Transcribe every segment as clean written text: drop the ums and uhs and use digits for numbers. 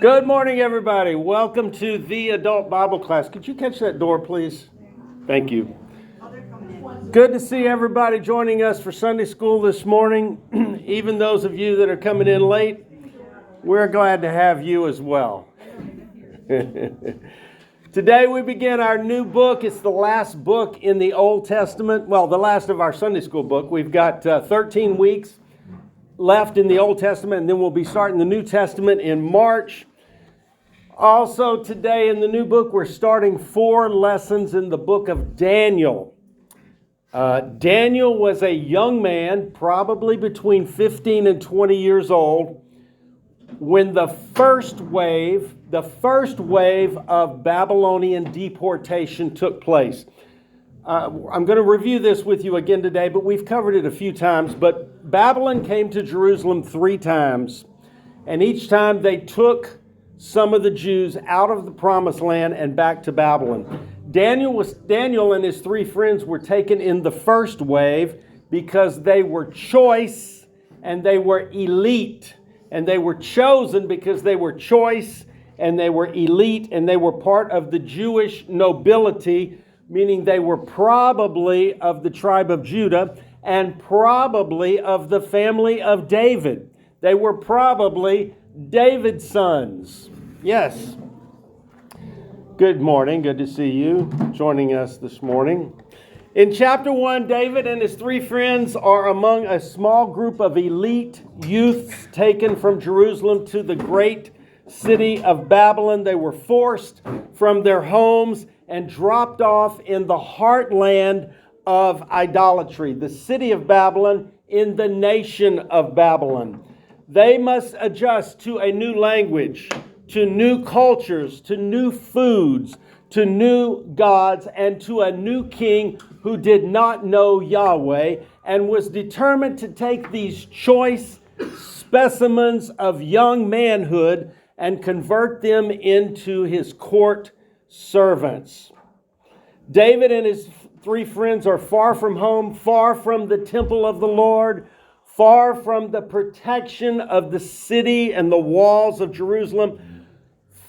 Good morning, everybody. Welcome to the Adult Bible Class. Could you catch that door, please? Thank you. Good to see everybody joining us for Sunday school this morning. Even those of you that are coming in late, we're glad to have you as well. Today we begin our new book. It's the last book in the Old Testament. Well, the last of our Sunday school book. We've got 13 weeks left in the Old Testament, and then we'll be starting the New Testament in March. Also today in the new book, we're starting 4 lessons in the book of Daniel. Daniel was a young man, probably between 15 and 20 years old, when the first wave of Babylonian deportation took place. I'm going to review this with you again today, but we've covered it a few times. But Babylon came to Jerusalem 3 times, and each time they took some of the Jews out of the promised land and back to Babylon. Daniel and his 3 friends were taken in the first wave because they were choice and they were elite. And they were chosen because they were choice and they were elite and they were part of the Jewish nobility, meaning they were probably of the tribe of Judah and probably of the family of David. They were probably David's sons. Yes. Good morning. Good to see you joining us this morning. In chapter 1, David and his 3 friends are among a small group of elite youths taken from Jerusalem to the great city of Babylon. They were forced from their homes and dropped off in the heartland of idolatry, the city of Babylon in the nation of Babylon. They must adjust to a new language, to new cultures, to new foods, to new gods, and to a new king who did not know Yahweh and was determined to take these choice specimens of young manhood and convert them into his court servants. David and his 3 friends are far from home, far from the temple of the Lord, far from the protection of the city and the walls of Jerusalem,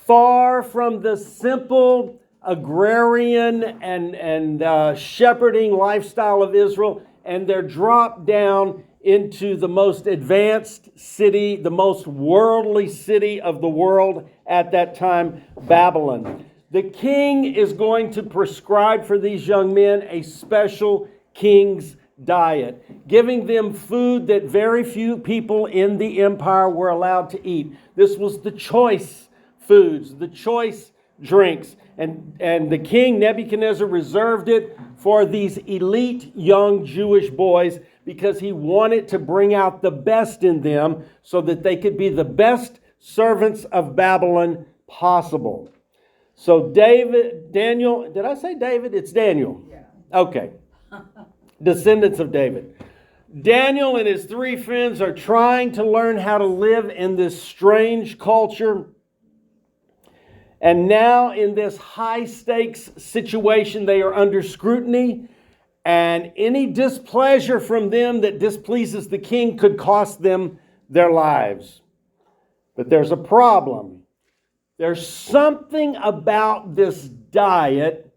far from the simple agrarian and shepherding lifestyle of Israel, and they're dropped down into the most advanced city, the most worldly city of the world at that time, Babylon. The king is going to prescribe for these young men a special king's diet, giving them food that very few people in the empire were allowed to eat. This was the choice foods, the choice drinks. And the king Nebuchadnezzar reserved it for these elite young Jewish boys because he wanted to bring out the best in them so that they could be the best servants of Babylon possible. So Daniel, did I say David? It's Daniel. Yeah. Okay. Descendants of David. Daniel and his 3 friends are trying to learn how to live in this strange culture. And now in this high stakes situation, they are under scrutiny, and any displeasure from them that displeases the king could cost them their lives. But there's a problem. There's something about this diet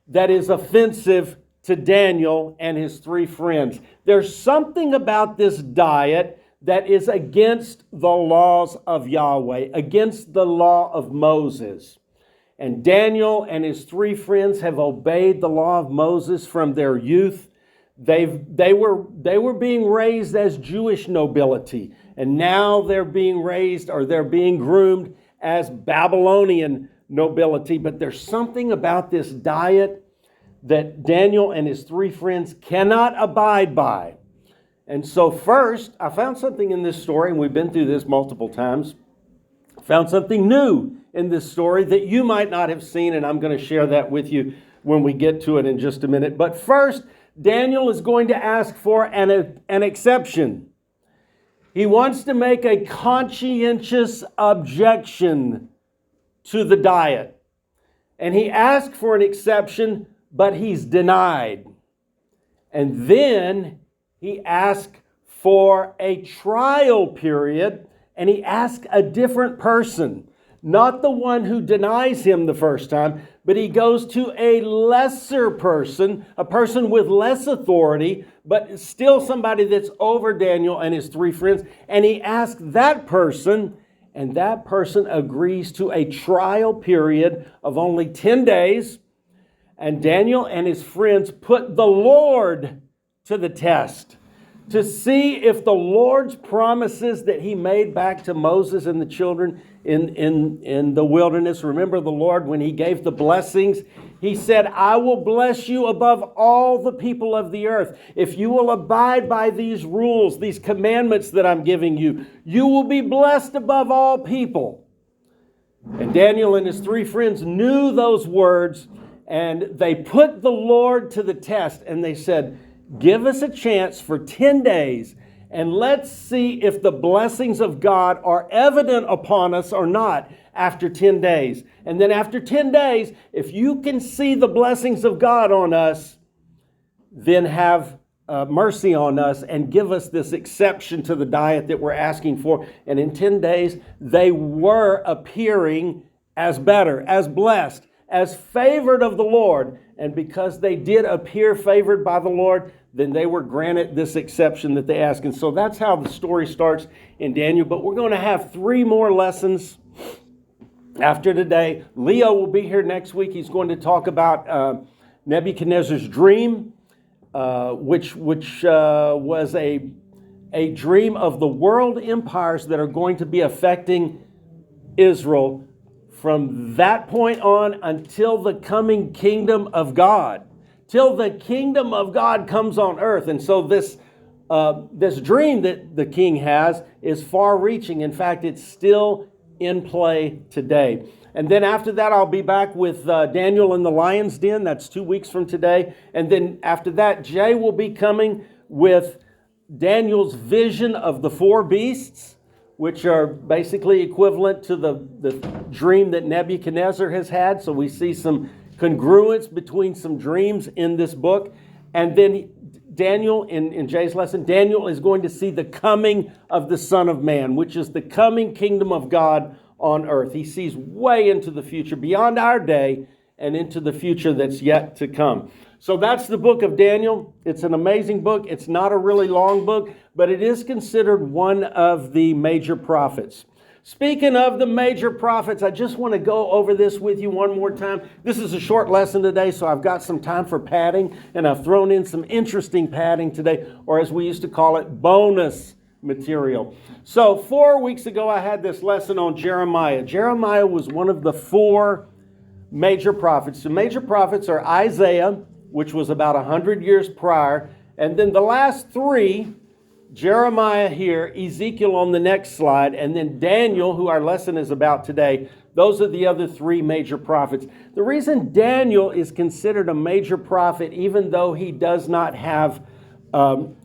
that is offensive to Daniel and his 3 friends. There's something about this diet that is against the laws of Yahweh, against the law of Moses. And Daniel and his 3 friends have obeyed the law of Moses from their youth. They were being raised as Jewish nobility, and now they're being raised, or they're being groomed as Babylonian nobility. But there's something about this diet that Daniel and his 3 friends cannot abide by. And so first, I found something in this story, and we've been through this multiple times. I found something new in this story that you might not have seen, and I'm going to share that with you when we get to it in just a minute. But first, Daniel is going to ask for an exception. He wants to make a conscientious objection to the diet. And he asked for an exception, but he's denied. And then he asked for a trial period and he asks a different person, not the one who denies him the first time, but he goes to a lesser person, a person with less authority, but still somebody that's over Daniel and his three friends. And he asks that person, and that person agrees to a trial period of only 10 days. And Daniel and his friends put the Lord to the test to see if the Lord's promises that he made back to Moses and the children in the wilderness. Remember the Lord, when he gave the blessings, he said, I will bless you above all the people of the earth. If you will abide by these rules, these commandments that I'm giving you, you will be blessed above all people. And Daniel and his three friends knew those words, and they put the Lord to the test, and they said, give us a chance for 10 days, and let's see if the blessings of God are evident upon us or not after 10 days. And then after 10 days, if you can see the blessings of God on us, then have mercy on us and give us this exception to the diet that we're asking for. And in 10 days, they were appearing as better, as blessed, as favored of the Lord. And because they did appear favored by the Lord, then they were granted this exception that they asked. And so that's how the story starts in Daniel. But we're going to have 3 more lessons after today. Leo will be here next week. He's going to talk about Nebuchadnezzar's dream, which was a dream of the world empires that are going to be affecting Israel from that point on until the coming kingdom of God. Till the kingdom of God comes on earth. And so this dream that the king has is far-reaching. In fact, it's still in play today. And then after that, I'll be back with Daniel in the lion's den. That's 2 weeks from today. And then after that, Jay will be coming with Daniel's vision of the 4 beasts, which are basically equivalent to the dream that Nebuchadnezzar has had. So we see some congruence between some dreams in this book. And then Daniel, in Jay's lesson, Daniel is going to see the coming of the Son of Man, which is the coming kingdom of God on earth. He sees way into the future, beyond our day, and into the future that's yet to come. So that's the book of Daniel. It's an amazing book. It's not a really long book, but it is considered one of the major prophets. Speaking of the major prophets, I just want to go over this with you one more time. This is a short lesson today, so I've got some time for padding, and I've thrown in some interesting padding today, or as we used to call it, bonus material. So 4 weeks ago, I had this lesson on Jeremiah. Jeremiah was one of the 4 major prophets. The major prophets are Isaiah, which was about 100 years prior, and then the last 3, Jeremiah here, Ezekiel on the next slide, and then Daniel, who our lesson is about today. Those are the other 3 major prophets. The reason Daniel is considered a major prophet, even though he does not have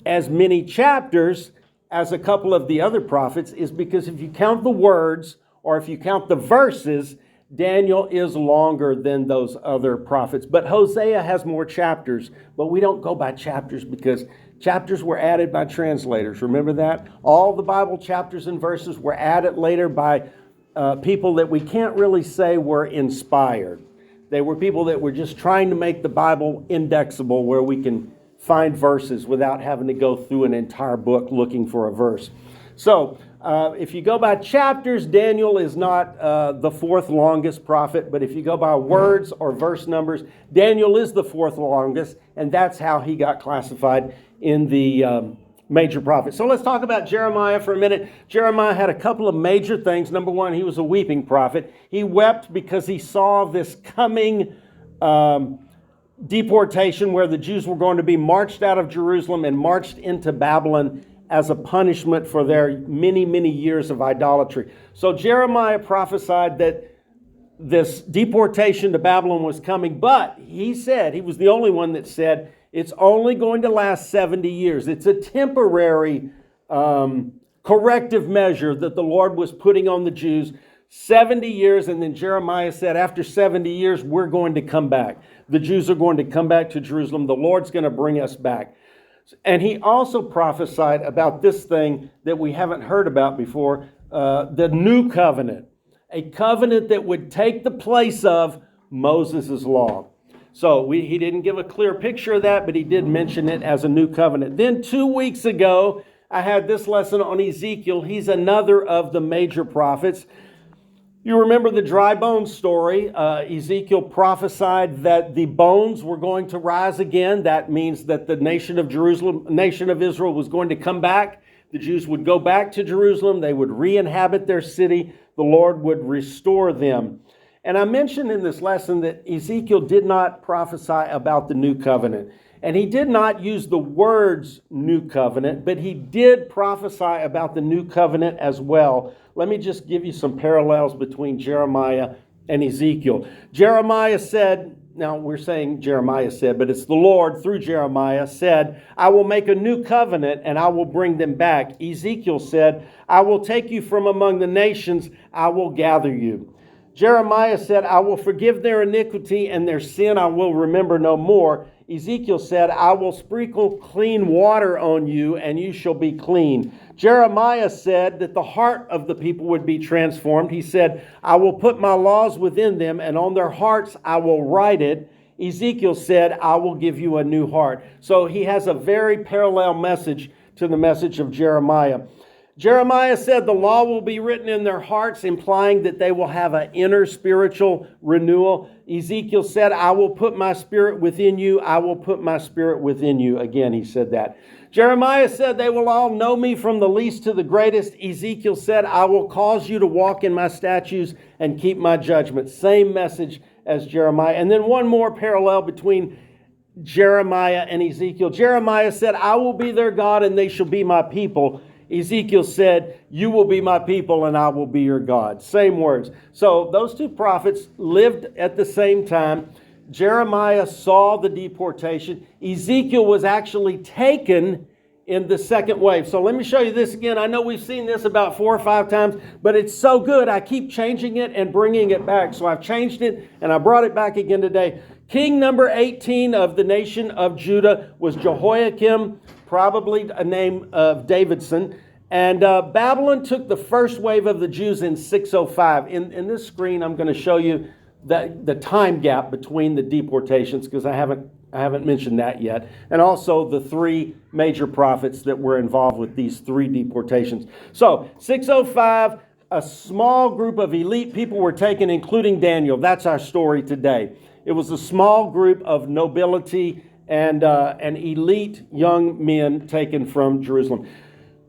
as many chapters as a couple of the other prophets, is because if you count the words or if you count the verses, Daniel is longer than those other prophets. But Hosea has more chapters, but we don't go by chapters because chapters were added by translators. Remember that? All the Bible chapters and verses were added later by people that we can't really say were inspired. They were people that were just trying to make the Bible indexable, where we can find verses without having to go through an entire book looking for a verse. So if you go by chapters, Daniel is not the 4th longest prophet, but if you go by words or verse numbers, Daniel is the 4th longest, and that's how he got classified in the major prophets. So let's talk about Jeremiah for a minute. Jeremiah had a couple of major things. Number one, he was a weeping prophet. He wept because he saw this coming deportation where the Jews were going to be marched out of Jerusalem and marched into Babylon as a punishment for their many, many years of idolatry. So Jeremiah prophesied that this deportation to Babylon was coming, but he said, he was the only one that said, it's only going to last 70 years. It's a temporary corrective measure that the Lord was putting on the Jews. 70 years, and then Jeremiah said, after 70 years, we're going to come back. The Jews are going to come back to Jerusalem. The Lord's going to bring us back. And he also prophesied about this thing that we haven't heard about before, the new covenant, a covenant that would take the place of Moses' law. So he didn't give a clear picture of that, but he did mention it as a new covenant. Then 2 weeks ago, I had this lesson on Ezekiel. He's another of the major prophets. You remember the dry bones story. Ezekiel prophesied that the bones were going to rise again. That means that the nation of Israel was going to come back. The Jews would go back to Jerusalem. They would re-inhabit their city. The Lord would restore them. And I mentioned in this lesson that Ezekiel did not prophesy about the new covenant. And he did not use the words new covenant, but he did prophesy about the new covenant as well. Let me just give you some parallels between Jeremiah and Ezekiel. Jeremiah said, now we're saying Jeremiah said, but it's the Lord through Jeremiah said, I will make a new covenant and I will bring them back. Ezekiel said, I will take you from among the nations, I will gather you. Jeremiah said, I will forgive their iniquity and their sin I will remember no more. Ezekiel said, I will sprinkle clean water on you and you shall be clean. Jeremiah said that the heart of the people would be transformed. He said, I will put my laws within them and on their hearts I will write it. Ezekiel said, I will give you a new heart. So he has a very parallel message to the message of Jeremiah. Jeremiah said the law will be written in their hearts, implying that they will have an inner spiritual renewal. Ezekiel said, I will put my spirit within you. I will put my spirit within you. Again, he said that. Jeremiah said, they will all know me from the least to the greatest. Ezekiel said, I will cause you to walk in my statutes and keep my judgments. Same message as Jeremiah. And then one more parallel between Jeremiah and Ezekiel. Jeremiah said, I will be their God and they shall be my people. Ezekiel said, you will be my people and I will be your God. Same words. So those two prophets lived at the same time. Jeremiah saw the deportation. Ezekiel was actually taken in the second wave. So let me show you this again. I know we've seen this about 4 or 5 times, but it's so good. I keep changing it and bringing it back. So I've changed it and I brought it back again today. King number 18 of the nation of Judah was Jehoiakim, probably a name of Davidson. And Babylon took the first wave of the Jews in 605. In this screen, I'm going to show you the time gap between the deportations, because I haven't mentioned that yet. And also the 3 major prophets that were involved with these 3 deportations. So 605, a small group of elite people were taken, including Daniel. That's our story today. It was a small group of nobility and elite young men taken from Jerusalem.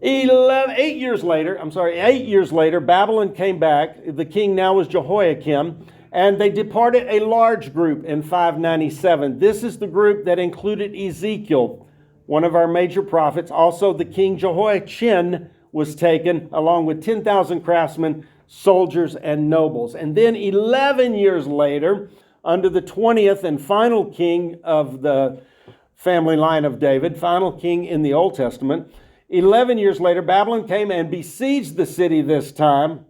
8 years later, Babylon came back. The king now was Jehoiakim, and they departed a large group in 597. This is the group that included Ezekiel, one of our major prophets. Also, the king Jehoiachin was taken, along with 10,000 craftsmen, soldiers, and nobles. And then 11 years later, under the 20th and final king of the family line of David, final king in the Old Testament, 11 years later, Babylon came and besieged the city this time,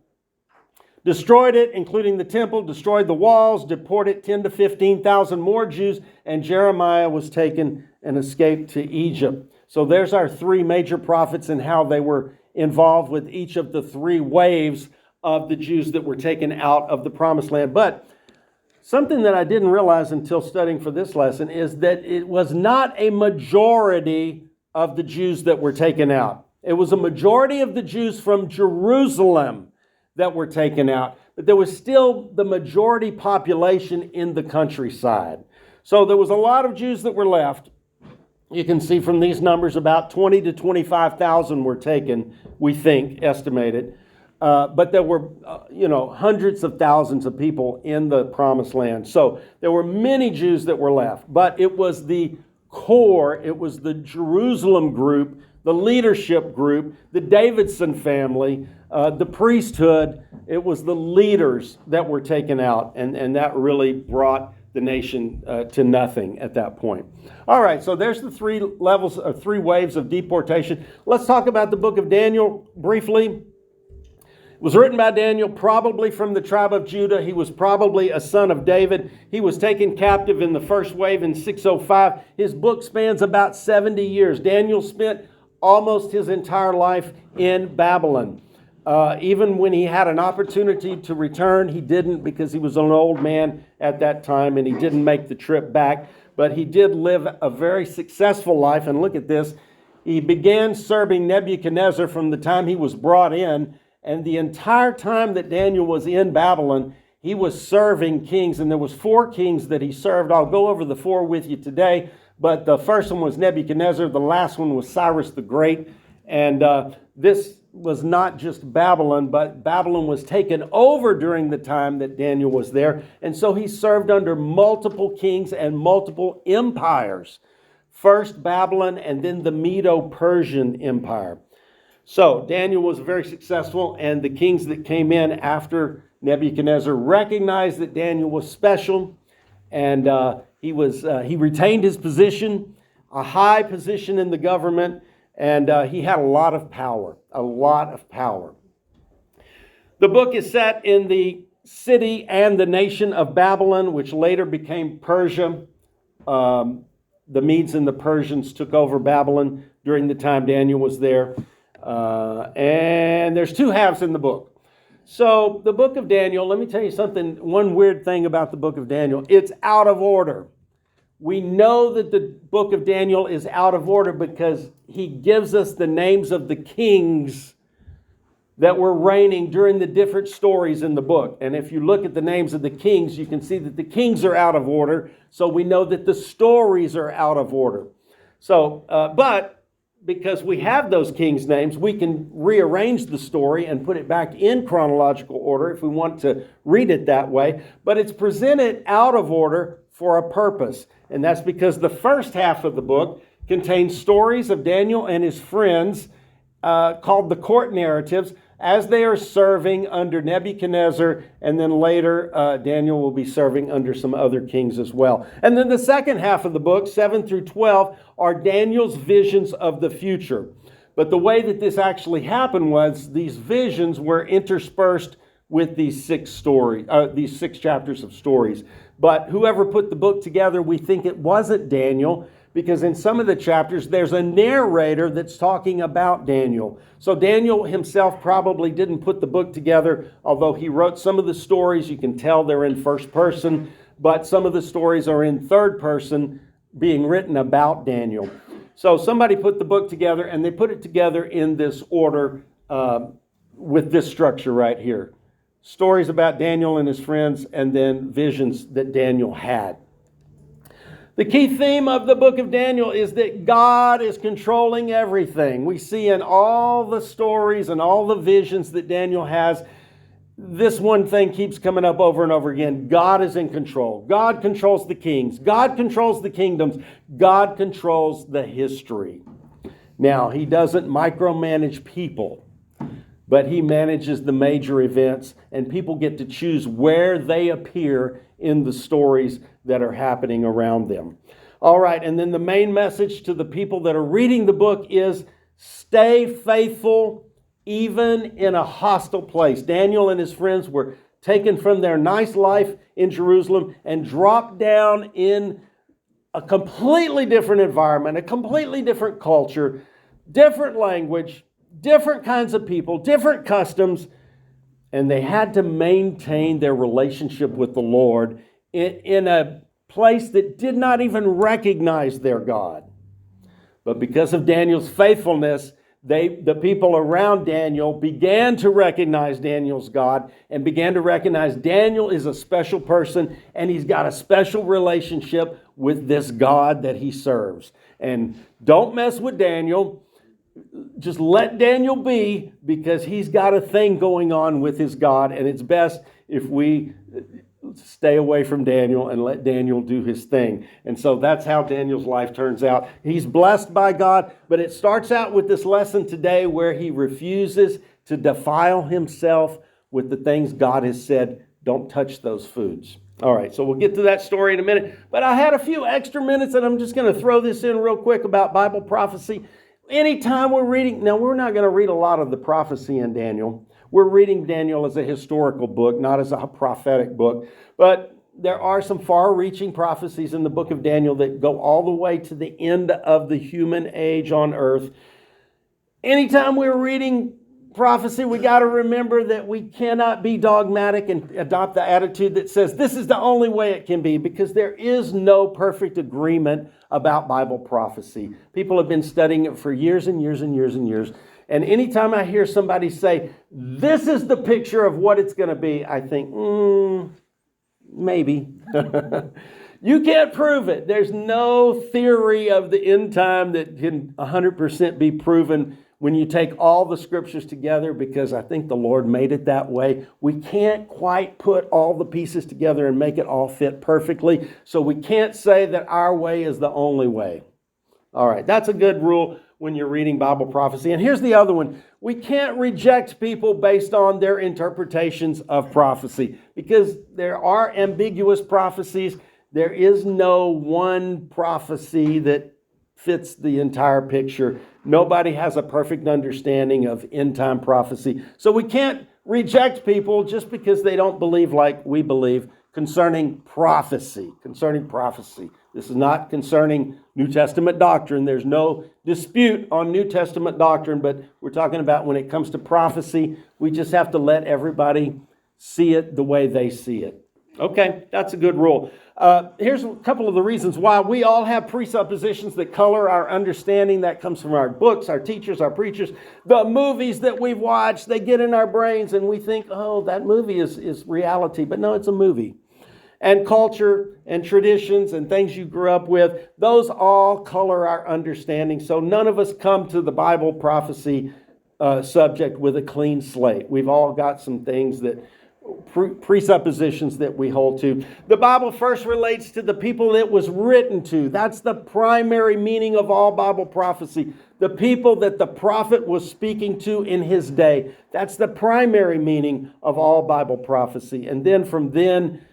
destroyed it, including the temple, destroyed the walls, deported 10 to 15,000 more Jews, and Jeremiah was taken and escaped to Egypt. So there's our 3 major prophets and how they were involved with each of the 3 waves of the Jews that were taken out of the Promised Land. But something that I didn't realize until studying for this lesson is that it was not a majority of the Jews that were taken out. It was a majority of the Jews from Jerusalem that were taken out, but there was still the majority population in the countryside. So there was a lot of Jews that were left. You can see from these numbers about 20 to 25,000 were taken, we think, estimated. But there were, hundreds of thousands of people in the Promised Land. So there were many Jews that were left. But it was the core, it was the Jerusalem group, the leadership group, the Davidson family, the priesthood. It was the leaders that were taken out. And that really brought the nation to nothing at that point. All right, so there's the 3 levels, 3 waves of deportation. Let's talk about the book of Daniel briefly. It was written by Daniel, probably from the tribe of Judah. He was probably a son of David. He was taken captive in the first wave in 605. His book spans about 70 years. Daniel spent almost his entire life in Babylon. Even when he had an opportunity to return, he didn't, because he was an old man at that time and he didn't make the trip back. But he did live a very successful life. And look at this. He began serving Nebuchadnezzar from the time he was brought in. And the entire time that Daniel was in Babylon, he was serving kings. And there was 4 kings that he served. I'll go over the 4 with you today. But the first one was Nebuchadnezzar. The last one was Cyrus the Great. And this was not just Babylon, but Babylon was taken over during the time that Daniel was there. And so he served under multiple kings and multiple empires. First Babylon and then the Medo-Persian Empire. So Daniel was very successful, and the kings that came in after Nebuchadnezzar recognized that Daniel was special, and he retained his position, a high position in the government, and he had a lot of power, The book is set in the city and the nation of Babylon, which later became Persia. The Medes and the Persians took over Babylon during the time Daniel was there. And there's 2 halves in the book. So the book of Daniel, let me tell you something, one weird thing about the book of Daniel. It's out of order. We know that the book of Daniel is out of order because he gives us the names of the kings that were reigning during the different stories in the book. And if you look at the names of the kings, you can see that the kings are out of order. So we know that the stories are out of order. So, but because we have those kings' names, we can rearrange the story and put it back in chronological order if we want to read it that way. But it's presented out of order for a purpose. And that's because the first half of the book contains stories of Daniel and his friends called the court narratives as they are serving under Nebuchadnezzar, and then later Daniel will be serving under some other kings as well. And then the second half of the book, 7 through 12, are Daniel's visions of the future. But the way that this actually happened was these visions were interspersed with these 6 chapters of stories. But whoever put the book together, we think it wasn't Daniel, because in some of the chapters, there's a narrator that's talking about Daniel. So Daniel himself probably didn't put the book together, although he wrote some of the stories. You can tell they're in first person, but some of the stories are in third person, being written about Daniel. So somebody put the book together, and they put it together in this order with this structure right here. Stories about Daniel and his friends, and then visions that Daniel had. The key theme of the book of Daniel is that God is controlling everything. We see in all the stories and all the visions that Daniel has, this one thing keeps coming up over and over again. God is in control. God controls the kings. God controls the kingdoms. God controls the history. Now, he doesn't micromanage people, but he manages the major events, and people get to choose where they appear in the stories that are happening around them. All right, and then the main message to the people that are reading the book is stay faithful even in a hostile place. Daniel and his friends were taken from their nice life in Jerusalem and dropped down in a completely different environment, a completely different culture, different language, different kinds of people, different customs, and they had to maintain their relationship with the Lord in a place that did not even recognize their God. But because of Daniel's faithfulness, the people around Daniel began to recognize Daniel's God and began to recognize Daniel is a special person, and he's got a special relationship with this God that he serves. And don't mess with Daniel. Just let Daniel be, because he's got a thing going on with his God, and it's best if we stay away from Daniel and let Daniel do his thing. And so that's how Daniel's life turns out. He's blessed by God, but it starts out with this lesson today where he refuses to defile himself with the things God has said, don't touch those foods. All right, so we'll get to that story in a minute. But I had a few extra minutes, and I'm just going to throw this in real quick about Bible prophecy. Anytime we're reading, now we're not going to read a lot of the prophecy in Daniel. We're reading Daniel as a historical book, not as a prophetic book. But there are some far-reaching prophecies in the book of Daniel that go all the way to the end of the human age on earth. Anytime we're reading prophecy, we got to remember that we cannot be dogmatic and adopt the attitude that says this is the only way it can be, because there is no perfect agreement about Bible prophecy. People have been studying it for years and years and years and years. And anytime I hear somebody say, this is the picture of what it's going to be, I think, maybe. You can't prove it. There's no theory of the end time that can 100% be proven when you take all the scriptures together, because I think the Lord made it that way. We can't quite put all the pieces together and make it all fit perfectly. So we can't say that our way is the only way. All right, that's a good rule when you're reading Bible prophecy. And here's the other one. We can't reject people based on their interpretations of prophecy, because there are ambiguous prophecies. There is no one prophecy that fits the entire picture. Nobody has a perfect understanding of end-time prophecy. So we can't reject people just because they don't believe like we believe concerning prophecy. This is not concerning New Testament doctrine. There's no dispute on New Testament doctrine, but we're talking about when it comes to prophecy, we just have to let everybody see it the way they see it. Okay, that's a good rule. Here's a couple of the reasons why we all have presuppositions that color our understanding. That comes from our books, our teachers, our preachers, the movies that we've watched. They get in our brains and we think, oh, that movie is reality. But no, it's a movie. And culture and traditions and things you grew up with, those all color our understanding. So none of us come to the Bible prophecy subject with a clean slate. We've all got some things that presuppositions that we hold to. The Bible first relates to the people it was written to. That's the primary meaning of all Bible prophecy. The people that the prophet was speaking to in his day. That's the primary meaning of all Bible prophecy. And then from then,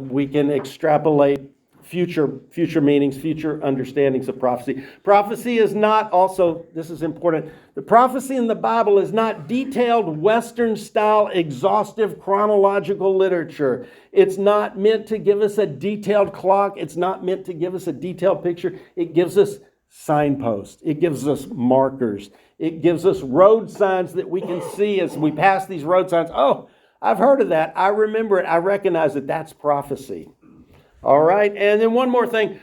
we can extrapolate future meanings, future understandings of prophecy. Prophecy is not also, this is important, the prophecy in the Bible is not detailed Western-style, exhaustive, chronological literature. It's not meant to give us a detailed clock. It's not meant to give us a detailed picture. It gives us signposts. It gives us markers. It gives us road signs that we can see as we pass these road signs. Oh, I've heard of that. I remember it. I recognize it. That's prophecy. All right. And then one more thing.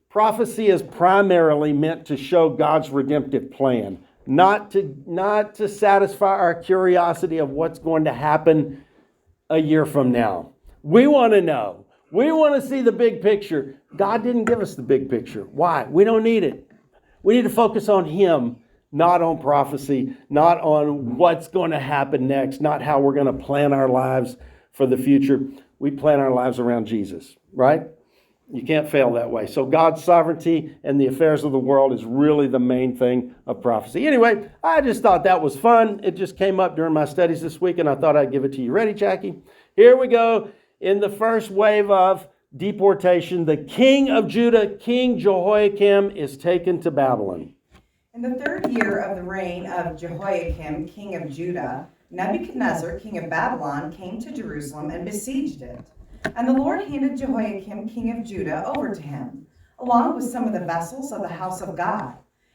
Prophecy is primarily meant to show God's redemptive plan, not to satisfy our curiosity of what's going to happen a year from now. We want to know. We want to see the big picture. God didn't give us the big picture. Why? We don't need it. We need to focus on Him, not on prophecy, not on what's going to happen next, not how we're going to plan our lives for the future. We plan our lives around Jesus, right? You can't fail that way. So God's sovereignty and the affairs of the world is really the main thing of prophecy. Anyway, I just thought that was fun. It just came up during my studies this week, and I thought I'd give it to you. Ready, Jackie? Here we go. In the first wave of deportation, the king of Judah, King Jehoiakim, is taken to Babylon. In the 3rd year of the reign of Jehoiakim, king of Judah, Nebuchadnezzar, king of Babylon, came to Jerusalem and besieged it. And the Lord handed Jehoiakim, king of Judah, over to him, along with some of the vessels of the house of God.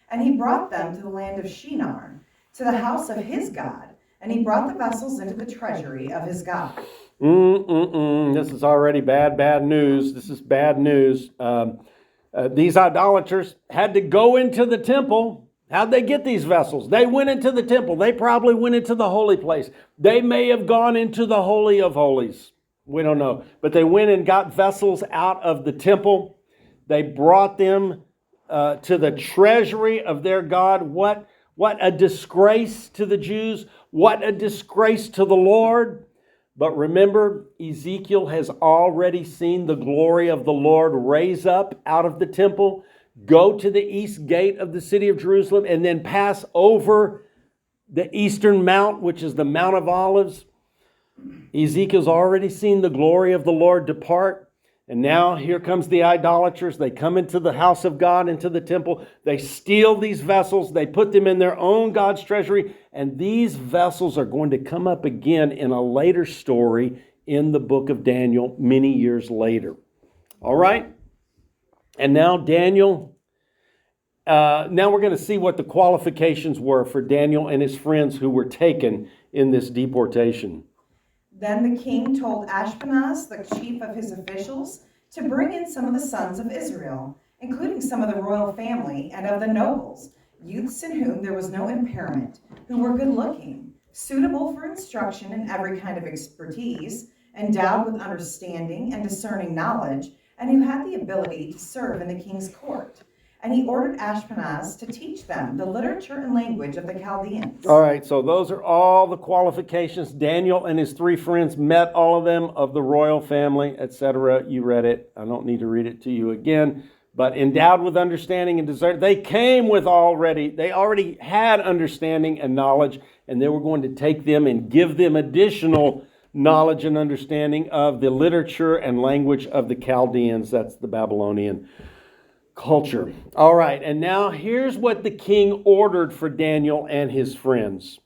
And he brought them to the land of Shinar, to the house of his God. And he brought the vessels into the treasury of his God. This is already bad news. This is bad news. These idolaters had to go into the temple. How'd they get these vessels? They went into the temple. They probably went into the holy place. They may have gone into the Holy of Holies. We don't know. But they went and got vessels out of the temple. They brought them to the treasury of their God. What a disgrace to the Jews. What a disgrace to the Lord. But remember, Ezekiel has already seen the glory of the Lord raise up out of the temple, go to the east gate of the city of Jerusalem, and then pass over the eastern mount, which is the Mount of Olives. Ezekiel's already seen the glory of the Lord depart. And now here comes the idolaters. They come into the house of God, into the temple. They steal these vessels. They put them in their own God's treasury. And these vessels are going to come up again in a later story in the book of Daniel many years later. All right? And now Daniel, now we're going to see what the qualifications were for Daniel and his friends who were taken in this deportation. Then the king told Ashpenaz, the chief of his officials, to bring in some of the sons of Israel, including some of the royal family and of the nobles, youths in whom there was no impairment, who were good-looking, suitable for instruction in every kind of expertise, endowed with understanding and discerning knowledge, and who had the ability to serve in the king's court. And he ordered Ashpenaz to teach them the literature and language of the Chaldeans. All right, so those are all the qualifications. Daniel and his three friends met all of them of the royal family, etc. You read it. I don't need to read it to you again. But endowed with understanding and discernment, they already had understanding and knowledge, and they were going to take them and give them additional knowledge and understanding of the literature and language of the Chaldeans. That's the Babylonian culture. All right, and now here's what the king ordered for Daniel and his friends.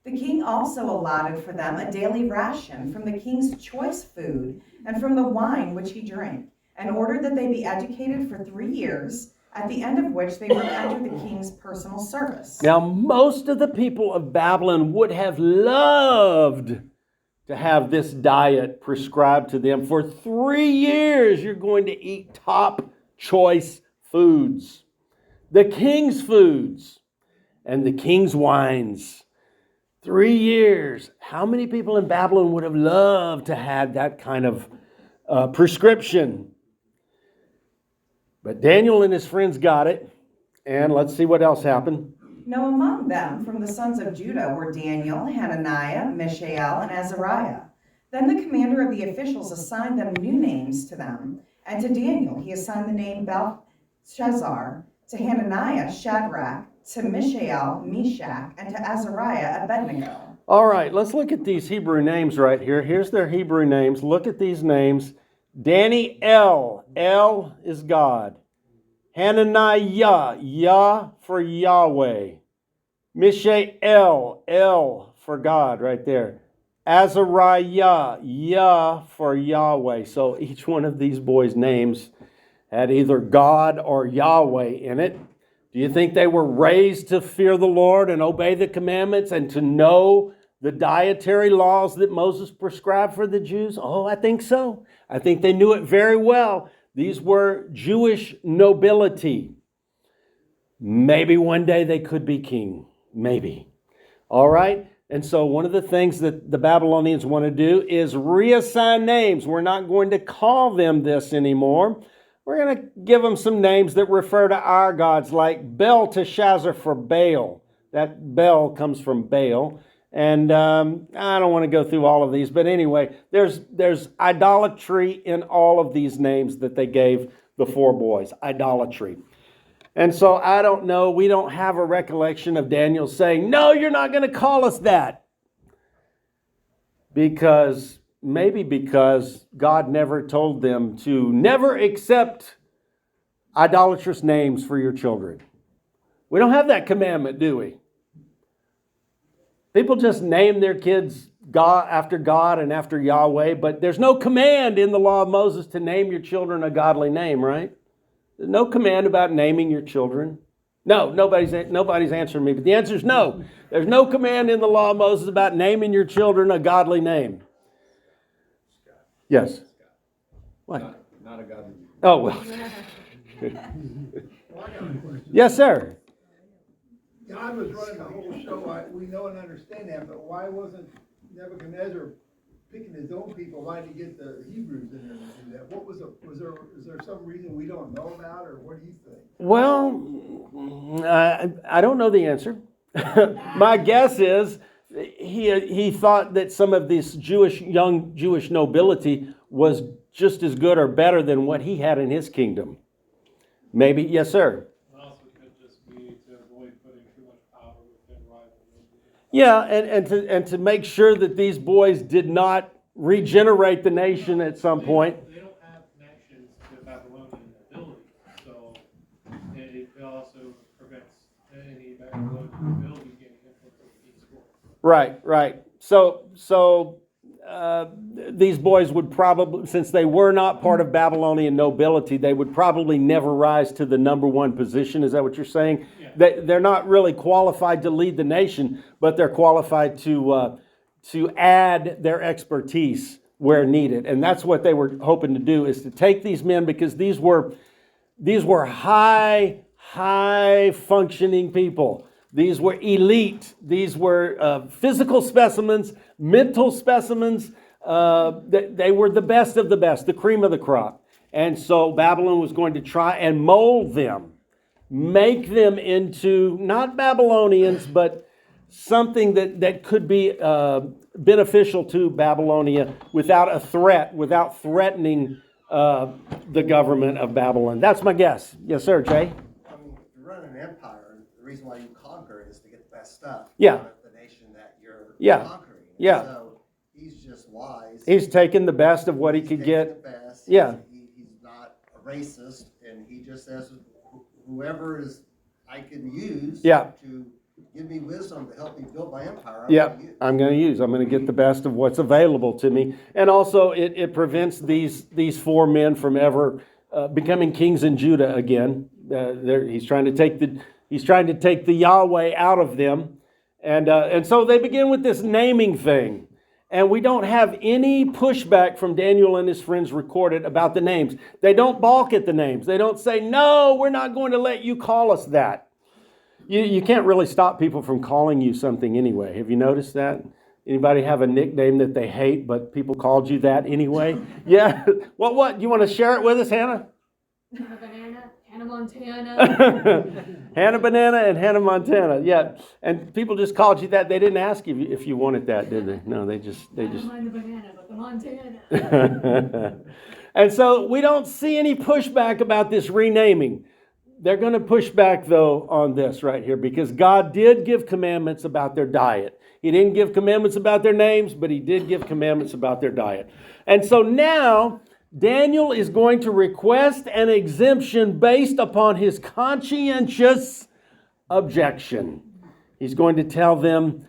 The king also allotted for them a daily ration from the king's choice food and from the wine which he drank, and ordered that they be educated for 3 years, at the end of which they were to enter the king's personal service. Now, most of the people of Babylon would have loved to have this diet prescribed to them. For 3 years, you're going to eat top choice foods, the king's foods, and the king's wines. 3 years. How many people in Babylon would have loved to have that kind of prescription? But Daniel and his friends got it. And let's see what else happened. Now among them, from the sons of Judah, were Daniel, Hananiah, Mishael, and Azariah. Then the commander of the officials assigned them new names to them. And to Daniel he assigned the name Belshazzar, to Hananiah Shadrach, to Mishael Meshach, and to Azariah Abednego. All right, let's look at these Hebrew names right here. Here's their Hebrew names. Look at these names. Daniel, El is God. Hananiah, Yah for Yahweh. Mishael, El for God, right there. Azariah, Yah for Yahweh. So each one of these boys' names had either God or Yahweh in it. Do you think they were raised to fear the Lord and obey the commandments and to know the dietary laws that Moses prescribed for the Jews? Oh, I think so. I think they knew it very well. These were Jewish nobility. Maybe one day they could be king. Maybe. All right? And so one of the things that the Babylonians want to do is reassign names. We're not going to call them this anymore. We're going to give them some names that refer to our gods, like Belteshazzar for Baal. That Bel comes from Baal. And I don't want to go through all of these, but anyway, there's idolatry in all of these names that they gave the four boys. Idolatry. And so I don't know, we don't have a recollection of Daniel saying, no, you're not going to call us that. Maybe because God never told them to never accept idolatrous names for your children. We don't have that commandment, do we? People just name their kids God after God and after Yahweh, but there's no command in the law of Moses to name your children a godly name, right? There's no command about naming your children. No, nobody's answering me, but the answer is no. There's no command in the law of Moses about naming your children a godly name. Yes. What? Not a godly name. Oh, well. Yes, sir. God was running the whole show. We know and understand that, but why wasn't Nebuchadnezzar picking his own people? Why did he get the Hebrews in there to do that? Is there some reason we don't know about, or what do you think? Well, I don't know the answer. My guess is he thought that some of this young Jewish nobility was just as good or better than what he had in his kingdom. Maybe, yes, sir. Yeah, and to make sure that these boys did not regenerate the nation at some point. They don't have national Right. So these boys would probably, since they were not part of Babylonian nobility, they would probably never rise to the number one position. Is that what you're saying? Yeah. They're not really qualified to lead the nation, but they're qualified to add their expertise where needed. And that's what they were hoping to do, is to take these men, because these were high functioning people. These were elite. These were physical specimens, mental specimens. They were the best of the best, the cream of the crop. And so Babylon was going to try and mold them, make them into not Babylonians, but something that could be beneficial to Babylonia without a threat, without threatening the government of Babylon. That's my guess. Yes, sir, Jay? I mean, if you run an empire, the reason why you conquer it is to get the best stuff. Yeah. Out of the nation that you're Yeah. conquering. Yeah. So he's just wise. He's taken the best of what he He's could taking get. the best. Yeah. He's not a racist, and he just says, whoever is I can use Yeah. to give me wisdom to help me build my empire. Yeah, I'm going to get the best of what's available to me. And also it prevents these four men from ever becoming kings in Judah again. He's trying to take the Yahweh out of them. And so they begin with this naming thing. And we don't have any pushback from Daniel and his friends recorded about the names. They don't balk at the names. They don't say, no, we're not going to let you call us that. You can't really stop people from calling you something anyway. Have you noticed that? Anybody have a nickname that they hate, but people called you that anyway? Yeah. What? You want to share it with us, Hannah? Hannah Banana, Hannah Montana. Hannah Banana and Hannah Montana. Yeah. And people just called you that. They didn't ask you if you wanted that, did they? No, they just. I don't mind the banana, but the Montana. And so we don't see any pushback about this renaming. They're going to push back, though, on this right here, because God did give commandments about their diet. He didn't give commandments about their names, but he did give commandments about their diet. And so now Daniel is going to request an exemption based upon his conscientious objection. He's going to tell them,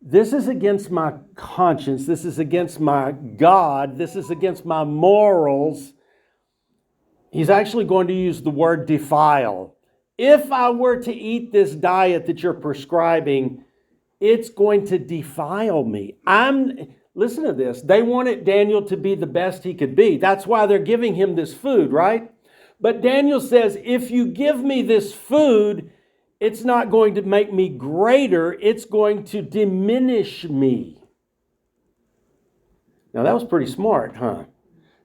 this is against my conscience. This is against my God. This is against my morals. He's actually going to use the word defile. If I were to eat this diet that you're prescribing, it's going to defile me. Listen to this. They wanted Daniel to be the best he could be. That's why they're giving him this food, right? But Daniel says, if you give me this food, it's not going to make me greater. It's going to diminish me. Now that was pretty smart, huh?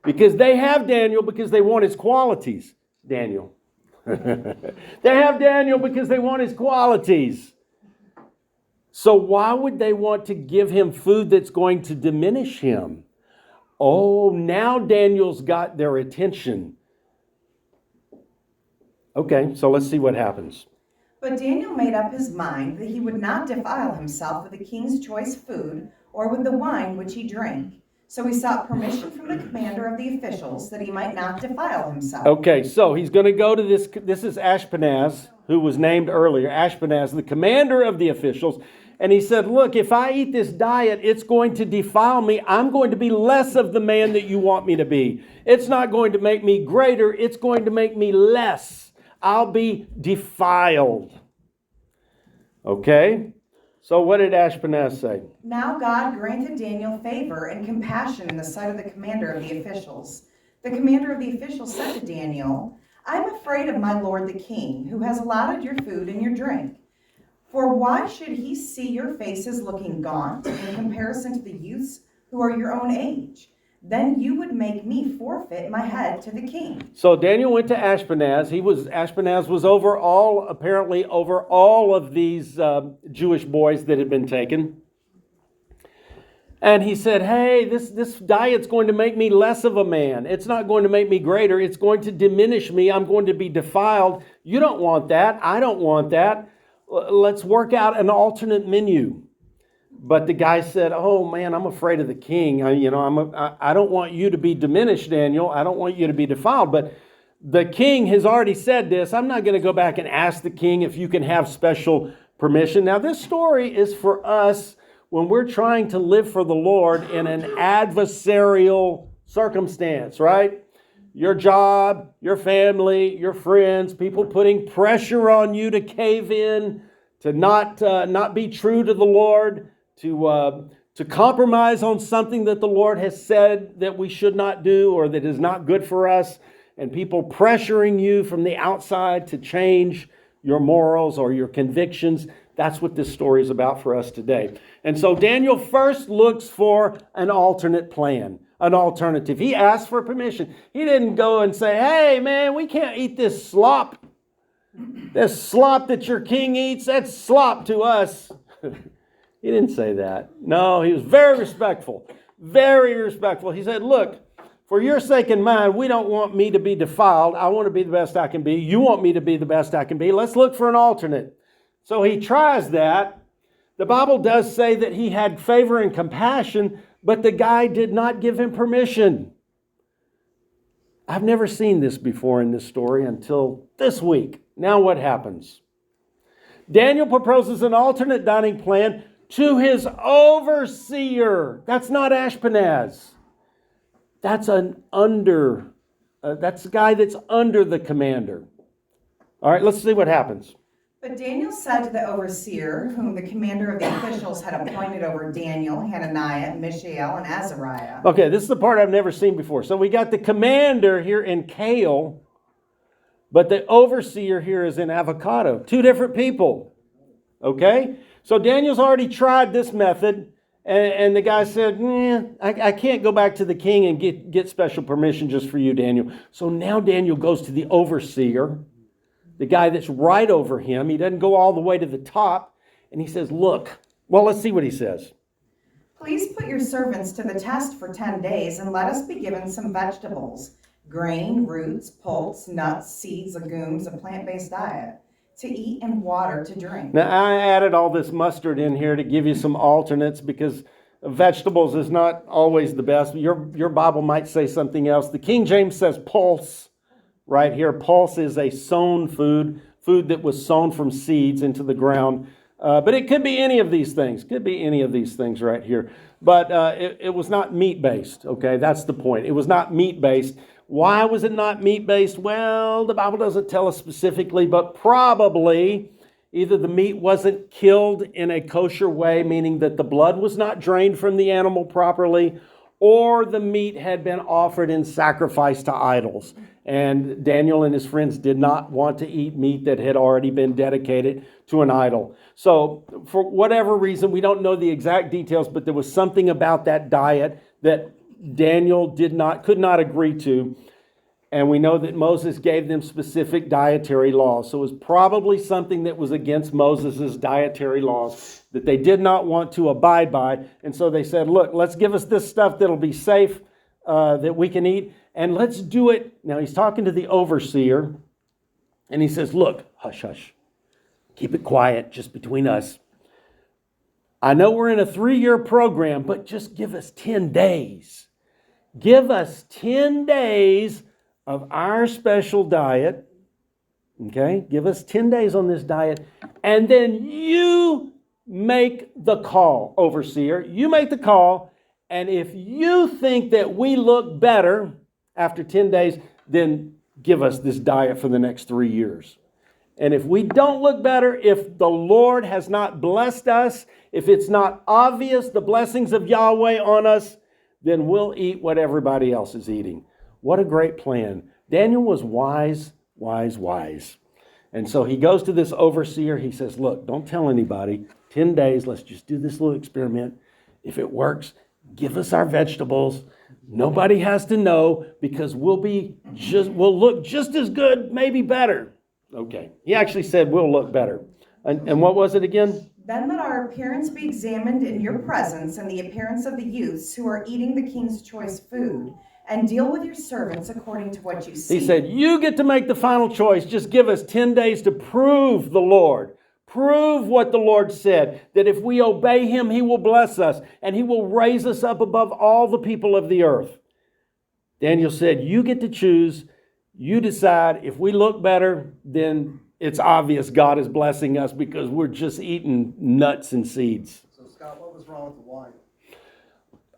Because they have Daniel because they want his qualities. Daniel. They have Daniel because they want his qualities. So why would they want to give him food that's going to diminish him? Oh, now Daniel's got their attention. Okay, so let's see what happens. But Daniel made up his mind that he would not defile himself with the king's choice food or with the wine which he drank. So he sought permission from the commander of the officials that he might not defile himself. Okay, so he's going to go to this. This is Ashpenaz, who was named earlier. Ashpenaz, the commander of the officials. And he said, look, if I eat this diet, it's going to defile me. I'm going to be less of the man that you want me to be. It's not going to make me greater. It's going to make me less. I'll be defiled. Okay? So what did Ashpenaz say? Now God granted Daniel favor and compassion in the sight of the commander of the officials. The commander of the officials said to Daniel, I am afraid of my lord the king, who has allotted your food and your drink. For why should he see your faces looking gaunt in comparison to the youths who are your own age? Then you would make me forfeit my head to the king. So Daniel went to Ashpenaz. Ashpenaz was apparently over all of these Jewish boys that had been taken. And he said, hey, this diet's going to make me less of a man. It's not going to make me greater. It's going to diminish me. I'm going to be defiled. You don't want that. I don't want that. Let's work out an alternate menu. But the guy said, oh man, I'm afraid of the king. I don't want you to be diminished, Daniel. I don't want you to be defiled. But the king has already said this. I'm not going to go back and ask the king if you can have special permission. Now this story is for us when we're trying to live for the Lord in an adversarial circumstance, right? Your job, your family, your friends, people putting pressure on you to cave in, to not be true to the Lord, to compromise on something that the Lord has said that we should not do or that is not good for us, and people pressuring you from the outside to change your morals or your convictions. That's what this story is about for us today. And so Daniel first looks for an alternate plan, an alternative. He asked for permission. He didn't go and say, hey, man, we can't eat this slop. This slop that your king eats, that's slop to us. He didn't say that. No, he was very respectful. Very respectful. He said, look, for your sake and mine, we don't want me to be defiled. I want to be the best I can be. You want me to be the best I can be. Let's look for an alternate. So he tries that. The Bible does say that he had favor and compassion, but the guy did not give him permission. I've never seen this before in this story until this week. Now what happens? Daniel proposes an alternate dining plan to his overseer. That's not Ashpenaz. That's that's a guy that's under the commander. All right, let's see what happens. But Daniel said to the overseer, whom the commander of the officials had appointed over Daniel, Hananiah, Mishael, and Azariah. Okay, this is the part I've never seen before. So we got the commander here in kale, but the overseer here is in avocado. Two different people. Okay? So Daniel's already tried this method, and the guy said, I can't go back to the king and get special permission just for you, Daniel. So now Daniel goes to the overseer, the guy that's right over him. He doesn't go all the way to the top, and he says, look, well, let's see what he says. Please put your servants to the test for 10 days, and let us be given some vegetables, grain, roots, pulps, nuts, seeds, legumes, a plant-based diet, to eat and water to drink. Now, I added all this mustard in here to give you some alternates because vegetables is not always the best. Your Bible might say something else. The King James says pulse right here. Pulse is a sown food that was sown from seeds into the ground. But it could be any of these things. Could be any of these things right here. But it was not meat-based, okay? That's the point. It was not meat-based. Why was it not meat-based? Well, the Bible doesn't tell us specifically, but probably either the meat wasn't killed in a kosher way, meaning that the blood was not drained from the animal properly, or the meat had been offered in sacrifice to idols. And Daniel and his friends did not want to eat meat that had already been dedicated to an idol. So for whatever reason, we don't know the exact details, but there was something about that diet that Daniel could not agree to. And we know that Moses gave them specific dietary laws. So it was probably something that was against Moses' dietary laws that they did not want to abide by. And so they said, look, let's give us this stuff that'll be safe, that we can eat. And let's do it. Now he's talking to the overseer. And he says, look, hush, hush. Keep it quiet, just between us. I know we're in a 3-year program, but just give us 10 days. Give us 10 days of our special diet. Okay? Give us 10 days on this diet. And then you make the call, overseer. You make the call. And if you think that we look better after 10 days, then give us this diet for the next 3 years. And if we don't look better, if the Lord has not blessed us, if it's not obvious the blessings of Yahweh on us, then we'll eat what everybody else is eating. What a great plan. Daniel was wise, wise, wise. And so he goes to this overseer. He says, look, don't tell anybody. 10 days, let's just do this little experiment. If it works, give us our vegetables. Nobody has to know because we'll look just as good, maybe better. Okay. He actually said we'll look better. And what was it again? Then let our appearance be examined in your presence and the appearance of the youths who are eating the king's choice food, and deal with your servants according to what you see. He said, you get to make the final choice. Just give us 10 days to prove the Lord. Prove what the Lord said, that if we obey him, he will bless us and he will raise us up above all the people of the earth. Daniel said, you get to choose. You decide. If we look better, then it's obvious God is blessing us because we're just eating nuts and seeds. So Scott, what was wrong with the wine?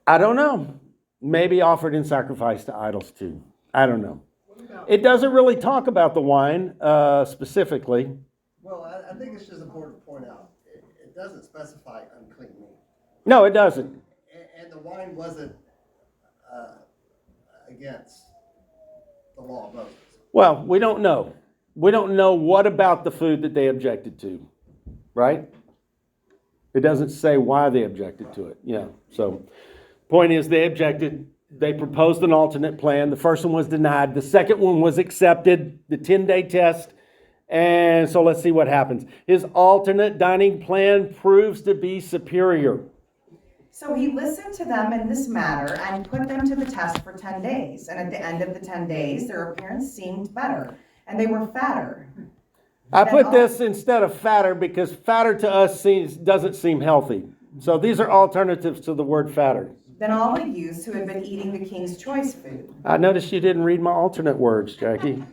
I don't know. Maybe offered in sacrifice to idols too. I don't know. It doesn't really talk about the wine specifically. Well, I think it's just important to point out, it doesn't specify unclean meat. No, it doesn't. And the wine wasn't against the law of Moses. Well, we don't know. We don't know what about the food that they objected to, right? It doesn't say why they objected to it. Yeah. So, point is, they objected. They proposed an alternate plan. The first one was denied. The second one was accepted, the 10-day test. And so let's see what happens. His alternate dining plan proves to be superior. So he listened to them in this matter and put them to the test for 10 days. And at the end of the 10 days, their appearance seemed better, and they were fatter. I put this instead of fatter because fatter to us doesn't seem healthy. So these are alternatives to the word fatter. Than all the youths who had been eating the king's choice food. I noticed you didn't read my alternate words, Jackie.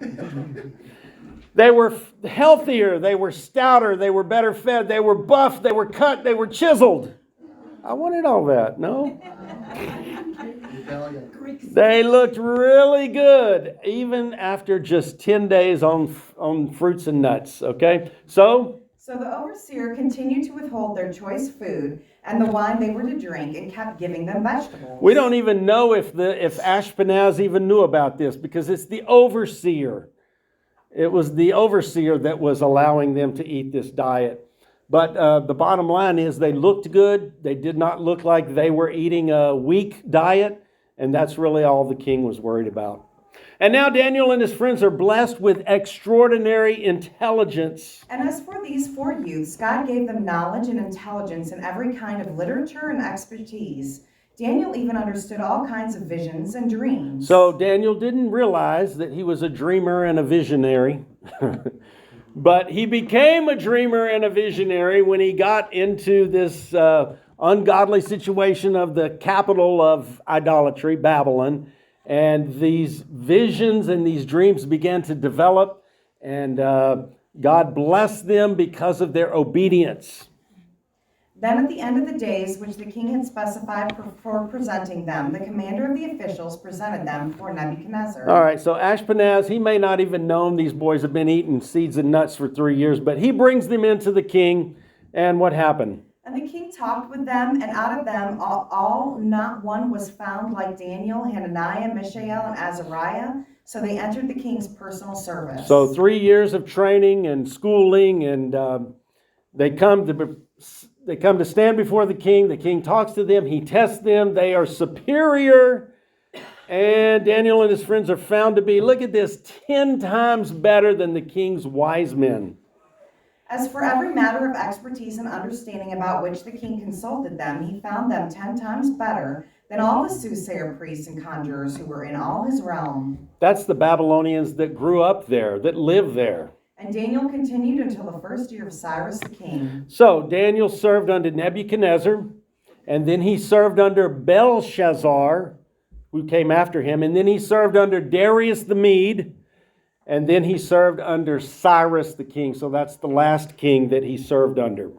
They were healthier, they were stouter, they were better fed, they were buffed, they were cut, they were chiseled. I wanted all that, no? Rebellion. They looked really good, even after just 10 days on fruits and nuts, okay? So the overseer continued to withhold their choice food and the wine they were to drink and kept giving them vegetables. we don't even know if Ashpenaz even knew about this because it's the overseer. It was the overseer that was allowing them to eat this diet. But the bottom line is they looked good. They did not look like they were eating a weak diet. And that's really all the king was worried about. And now Daniel and his friends are blessed with extraordinary intelligence. And as for these 4 youths, God gave them knowledge and intelligence in every kind of literature and expertise. Daniel even understood all kinds of visions and dreams. So Daniel didn't realize that he was a dreamer and a visionary. But he became a dreamer and a visionary when he got into this ungodly situation of the capital of idolatry, Babylon. And these visions and these dreams began to develop. And God blessed them because of their obedience. Then at the end of the days which the king had specified for presenting them, the commander of the officials presented them for Nebuchadnezzar. All right, so Ashpenaz, he may not even known these boys have been eating seeds and nuts for 3 years, but he brings them into the king, and what happened? And the king talked with them, and out of them all not one was found like Daniel, Hananiah, Mishael, and Azariah. So they entered the king's personal service. So 3 years of training and schooling, and they come to stand before the king. The king talks to them. He tests them. They are superior. And Daniel and his friends are found to be, look at this, 10 times better than the king's wise men. As for every matter of expertise and understanding about which the king consulted them, he found them 10 times better than all the soothsayer priests and conjurers who were in all his realm. That's the Babylonians that grew up there, that lived there. And Daniel continued until the first year of Cyrus the king. So Daniel served under Nebuchadnezzar, and then he served under Belshazzar, who came after him, and then he served under Darius the Mede, and then he served under Cyrus the king. So that's the last king that he served under.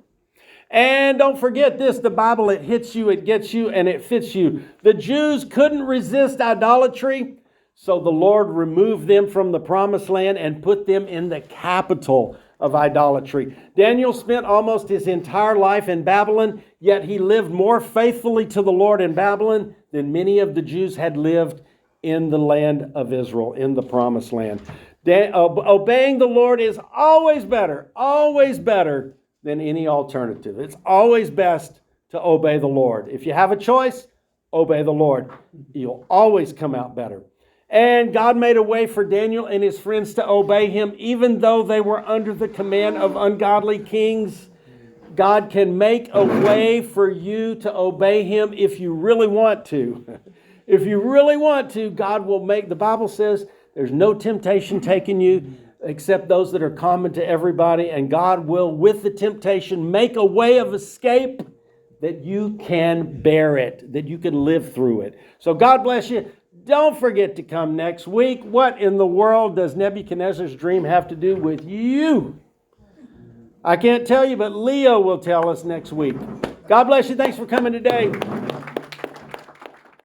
And don't forget this, the Bible, it hits you, it gets you, and it fits you. The Jews couldn't resist idolatry, so the Lord removed them from the promised land and put them in the capital of idolatry. Daniel spent almost his entire life in Babylon, yet he lived more faithfully to the Lord in Babylon than many of the Jews had lived in the land of Israel, in the promised land. Obeying the Lord is always better than any alternative. It's always best to obey the Lord. If you have a choice, obey the Lord. You'll always come out better. And God made a way for Daniel and his friends to obey him, even though they were under the command of ungodly kings. God can make a way for you to obey him if you really want to. If you really want to, God will make, the Bible says, there's no temptation taking you except those that are common to everybody. And God will, with the temptation, make a way of escape that you can bear it, that you can live through it. So God bless you. Don't forget to come next week. What in the world does Nebuchadnezzar's dream have to do with you? I can't tell you, but Leo will tell us next week. God bless you. Thanks for coming today.